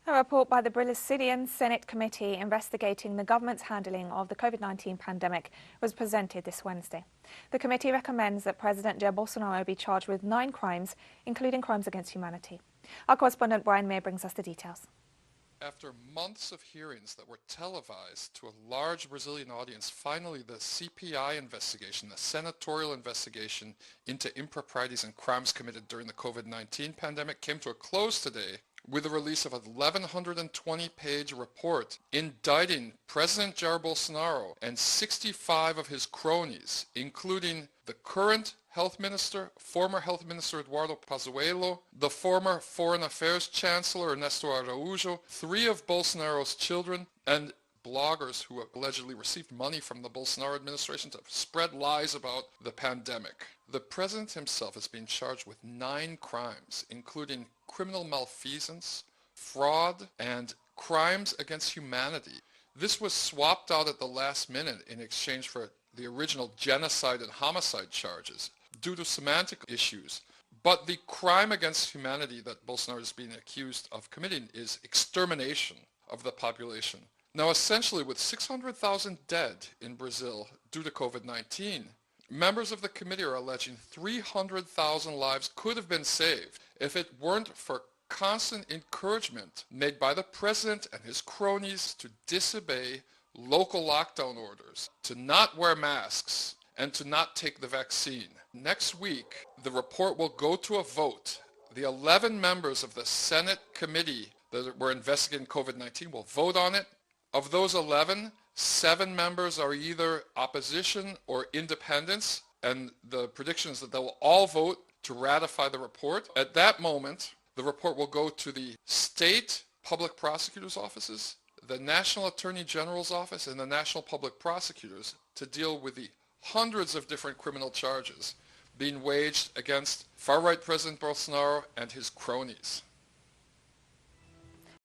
A report by the Brazilian Senate Committee investigating the government's handling of the COVID-19 pandemic was presented this Wednesday. The committee recommends that President Jair Bolsonaro be charged with 9 crimes, including crimes against humanity. Our correspondent Brian Mier brings us the details. After months of hearings that were televised to a large Brazilian audience, finally the CPI investigation, the senatorial investigation into improprieties and crimes committed during the COVID-19 pandemic, came to a close today with the release of a 1,120-page report indicting President Jair Bolsonaro and 65 of his cronies, including the current Health Minister, former Health Minister Eduardo Pazuello, the former Foreign Affairs Chancellor Ernesto Araújo, 3 of Bolsonaro's children, and bloggers who allegedly received money from the Bolsonaro administration to spread lies about the pandemic. The president himself is being charged with 9 crimes, including criminal malfeasance, fraud, and crimes against humanity. This was swapped out at the last minute in exchange for the original genocide and homicide charges due to semantic issues. But the crime against humanity that Bolsonaro is being accused of committing is extermination of the population. Now, essentially, with 600,000 dead in Brazil due to COVID-19, members of the committee are alleging 300,000 lives could have been saved if it weren't for constant encouragement made by the president and his cronies to disobey local lockdown orders, to not wear masks, and to not take the vaccine. Next week, the report will go to a vote. The 11 members of the Senate committee that were investigating COVID-19 will vote on it. Of those 11, 7 members are either opposition or independents, and the prediction is that they will all vote to ratify the report. At that moment, the report will go to the state public prosecutors' offices, the National Attorney General's office, and the National Public Prosecutors to deal with the hundreds of different criminal charges being waged against far-right President Bolsonaro and his cronies.